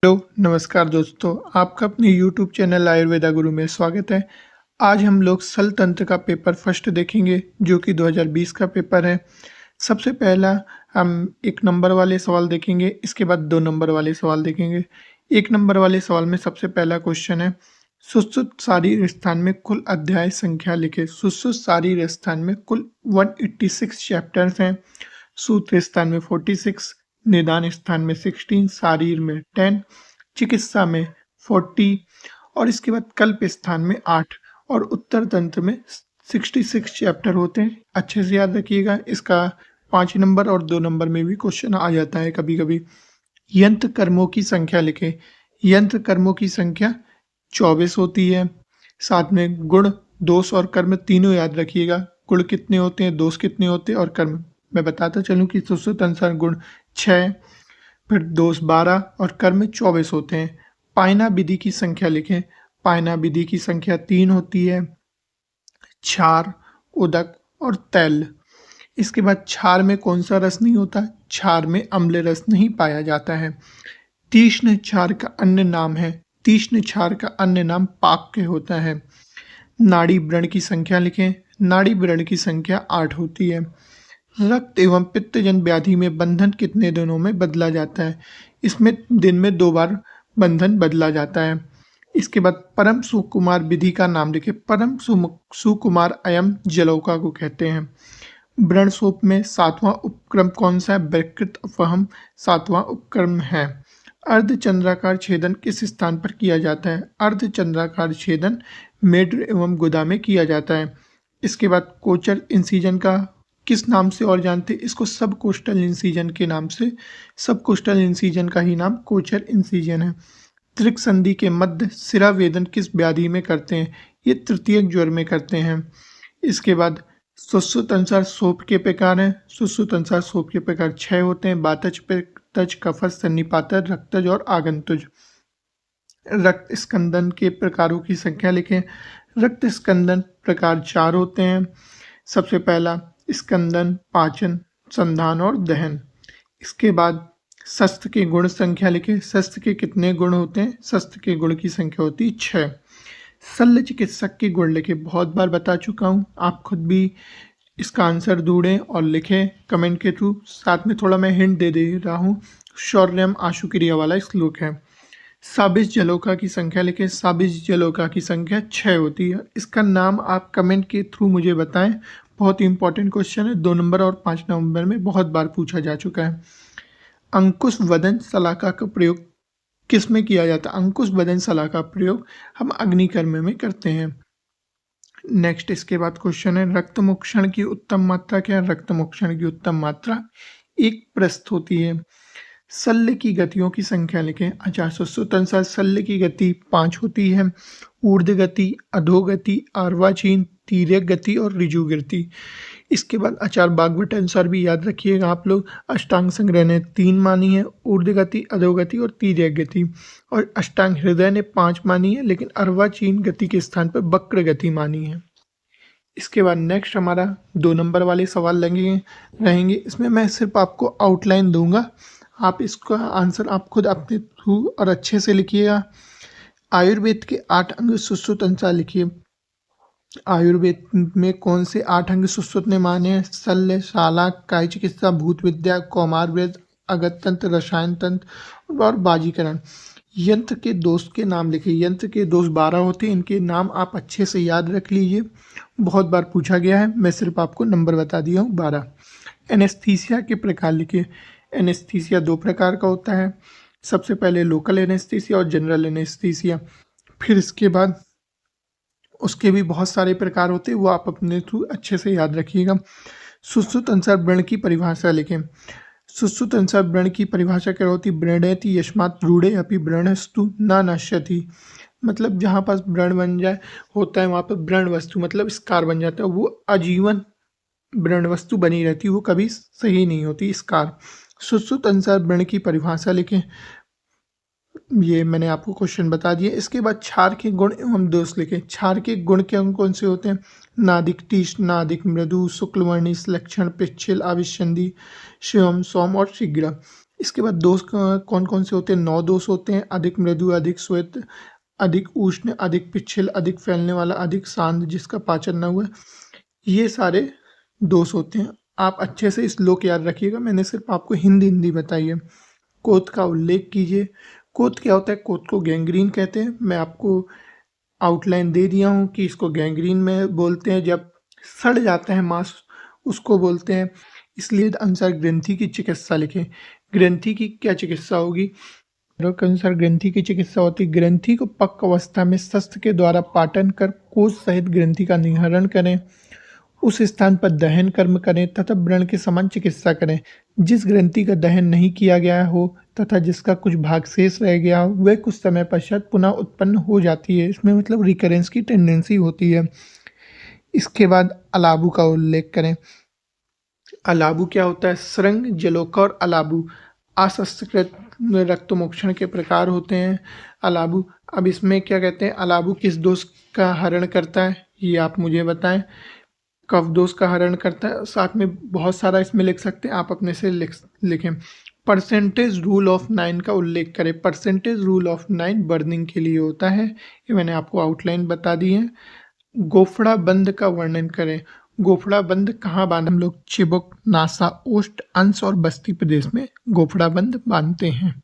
Hello, नमस्कार दोस्तों। आपका अपने यूट्यूब चैनल आयुर्वेदा गुरु में स्वागत है। आज हम लोग सल तंत्र का पेपर फर्स्ट देखेंगे जो कि 2020 का पेपर है। सबसे पहला हम 1 नंबर वाले सवाल देखेंगे, इसके बाद 2 नंबर वाले सवाल देखेंगे। 1 नंबर वाले सवाल में सबसे पहला क्वेश्चन है, सुश्रुत शारीर स्थान में कुल अध्याय संख्या लिखें। सुश्रुत शारीर स्थान में कुल 186 चैप्टर्स हैं। सूत्र स्थान में 46, निदान स्थान में 16, शारीर में 10, चिकित्सा में 40 और इसके बाद कल्प स्थान में 8 और उत्तर तंत्र में 66 चैप्टर होते हैं। अच्छे से याद रखिएगा, इसका 5 नंबर और 2 नंबर में भी क्वेश्चन आ जाता है कभी-कभी। यंत्र कर्मों की संख्या लिखें। यंत्र कर्मों की संख्या 24 होती है। साथ में गुण, दोष और कर्म तीनों याद रखिएगा। गुण कितने होते हैं, दोष कितने होते हैं और कर्म मैं बताता चलूं कि सुश्रुत अनुसार गुण 6, फिर दोष 12 और कर्म 24 होते हैं। पायना विधि की संख्या लिखें। पायना विधि की संख्या 3 होती है। क्षार, उदक और तैल। इसके बाद क्षार में कौन सा रस नहीं होता? क्षार में अम्ल रस नहीं पाया जाता है। तीक्ष्ण क्षार का अन्य नाम है, तीक्ष्ण क्षार का अन्य नाम पाक्य होता है। नाड़ी व्रण की संख्या लिखें। नाड़ी व्रण की संख्या 8 होती है। रक्त एवं पित्तजन व्याधि में बंधन कितने दिनों में बदला जाता है? इसमें दिन में 2 बार बंधन बदला जाता है। इसके बाद परम सुकुमार विधि का नाम लिखें। परम सुकुमार अयम जलौका को कहते हैं। व्रण सोप में 7वां उपक्रम कौन सा है? विकृत अपहम 7वां उपक्रम है। अर्धचंद्राकार छेदन किस स्थान पर किया जाता है? अर्धचंद्राकार छेदन मेड्र एवं गुदा में किया जाता है। इसके बाद कोचर इंसिजन का किस नाम से और जानते हैं? इसको सब कोस्टल इंसिजन के नाम से, सब कोस्टल इंसिजन का ही नाम कोचर इंसिजन है। त्रिक संधि के मध्य सिरा वेदन किस व्याधि में करते हैं? ये तृतीयक ज्वर में करते हैं। इसके बाद सुश्रुत अनुसार सोप के प्रकार हैं। सुश्रुत अनुसार सोप के प्रकार 6 होते हैं। वातज, पित्तज, कफज, सन्निपातज, रक्तज और आगंतुज। रक्त स्कंदन के प्रकारों की संख्या लिखें। रक्त स्कंदन प्रकार 4 होते हैं। सबसे पहला स्कंदन, पाचन, संधान और दहन। इसके बाद शस्त्र के गुण संख्या लिखें। शस्त्र के कितने गुण होते हैं? शस्त्र के गुण की संख्या होती है 6। शल्य चिकित्सक के गुण लिखें। बहुत बार बता चुका हूँ, आप खुद भी इसका आंसर ढूंढें और लिखें कमेंट के थ्रू। साथ में थोड़ा मैं हिंट दे दे रहा हूँ, शौर्यम आशु क्रिया वाला श्लोक है। साबिज जलोका की संख्या लिखें। साबिज जलोका की संख्या 6 होती है। इसका नाम आप कमेंट के थ्रू मुझे बताएं। बहुत ही इंपॉर्टेंट क्वेश्चन है, 2 नंबर और 5 नंबर में बहुत बार पूछा जा चुका है। अंकुश वदन सलाका का प्रयोग किस में किया जाता है? अंकुश वदन सलाह का प्रयोग हम अग्निकर्म में करते हैं। नेक्स्ट इसके बाद क्वेश्चन है, रक्त मोक्षण की उत्तम मात्रा क्या है? रक्त मोक्षण की उत्तम मात्रा 1 प्रस्थ होती है। शल्य की गतियों की संख्या लिखें। अच्छा, सुश्रुत अनुसार शल्य की गति 5 होती है। ऊर्ध गति, अधोगति, अर्वाचीन, तिर्यक गति और ऋजु गति। इसके बाद आचार्य बागवट अनुसार भी याद रखिएगा आप लोग, अष्टांग संग्रह ने 3 मानी है, ऊर्ध गति, अधोगति और तिर्यक गति। और अष्टांग हृदय ने 5 मानी है, लेकिन अर्वाचीन गति के स्थान पर वक्र गति मानी है। इसके बाद नेक्स्ट हमारा 2 नंबर वाले सवाल रहेंगे। इसमें मैं सिर्फ आपको आउटलाइन दूंगा, आप इसका आंसर आप खुद अपने थ्रू और अच्छे से लिखिएगा। आयुर्वेद के 8 अंग सुश्रुत अनुसार लिखिए। आयुर्वेद में कौन से 8 अंग सुश्रुत ने माने हैं? शल्य, शाला, काय चिकित्सा, भूत विद्या, कौमार वेद, अगत तंत्र, रसायन तंत्र और बाजीकरण। यंत्र के दोष के नाम लिखिए। यंत्र के दोष 12 होते हैं, इनके नाम आप अच्छे से याद रख लीजिए, बहुत बार पूछा गया है। मैं सिर्फ आपको नंबर बता दिया हूँ 12। एनेस्थीसिया के प्रकार लिखिए। एनेस्थीसिया 2 प्रकार का होता है। सबसे पहले लोकल एनेस्थीसिया और जनरल एनेस्थीसिया। फिर इसके बाद उसके भी बहुत सारे प्रकार होते हैं, वो आप अपने थ्रू अच्छे से याद रखिएगा। सुश्रुत अनुसार व्रण की परिभाषा लिखें। सुश्रुत अनुसार व्रण की परिभाषा क्या होती है? व्रणयति यस्मात् रूढ़े अपि व्रणस्तु न नश्यति। मतलब जहाँ पास व्रण बन जाए होता है वहाँ पर व्रण वस्तु मतलब स्कार बन जाता है, वो आजीवन व्रण वस्तु बनी रहती है, वो कभी सही नहीं होती स्कार। सुश्रुत अनुसार व्रण की परिभाषा लिखें। ये मैंने आपको क्वेश्चन बता दिए। इसके बाद क्षार के गुण एवं दोष लिखें। क्षार के गुण कौन कौन से होते हैं? नादिक तीक्ष्ण, नादिक मृदु, शुक्लवर्णी, लक्षण, पिच्छिल, आविशंदी, शिवम, सोम और शीघ्र। इसके बाद दोष कौन कौन से होते हैं? 9 दोष होते हैं: अधिक मृदु, अधिक श्वेत, अधिक उष्ण, अधिक पिच्छल, अधिक फैलने वाला, अधिक सांद्र, जिसका पाचन न हुआ। ये सारे दोष होते हैं। आप अच्छे से श्लोक याद रखिएगा, मैंने सिर्फ आपको हिंदी हिंदी बताई है। कोत का उल्लेख कीजिए। कोत क्या होता है? कोत को गैंग्रीन कहते हैं। मैं आपको आउटलाइन दे दिया हूँ कि इसको गैंग्रीन में बोलते हैं जब सड़ जाता है मांस, उसको बोलते हैं। इसलिए अनुसार ग्रंथि की चिकित्सा लिखें। ग्रंथि की क्या चिकित्सा होगी? के अनुसार ग्रंथि की चिकित्सा होती है: ग्रंथि को पक्व अवस्था में शस्त्र के द्वारा पाटन कर कोष सहित ग्रंथि का निहरण करें, उस स्थान पर दहन कर्म करें तथा व्रण के समान चिकित्सा करें। जिस ग्रंथि का दहन नहीं किया गया हो तथा जिसका कुछ भाग शेष रह गया हो, वह कुछ समय पश्चात पुनः उत्पन्न हो जाती है। इसमें मतलब रिकरेंस की टेंडेंसी होती है। इसके बाद अलाबू का उल्लेख करें। अलाबू क्या होता है? श्रृंग, जलोका और अलाबू अशस्त्रकृत रक्तमोक्षण के प्रकार होते हैं। अलाबू, अब इसमें क्या कहते हैं? अलाबू किस दोष का हरण करता है, ये आप मुझे बताएं। कफ दोष का हरण करता है। साथ में बहुत सारा इसमें लिख सकते हैं, आप अपने से लिखें। परसेंटेज रूल ऑफ 9 का उल्लेख करें। परसेंटेज रूल ऑफ 9 बर्निंग के लिए होता है, ये मैंने आपको आउटलाइन बता दी है। गोफड़ा बंद का वर्णन करें। गोफड़ा बंद कहाँ बांधा? हम लोग चिबुक, नासा, ओस्ट, अंश और बस्ती प्रदेश में गोफड़ा बंद बांधते हैं।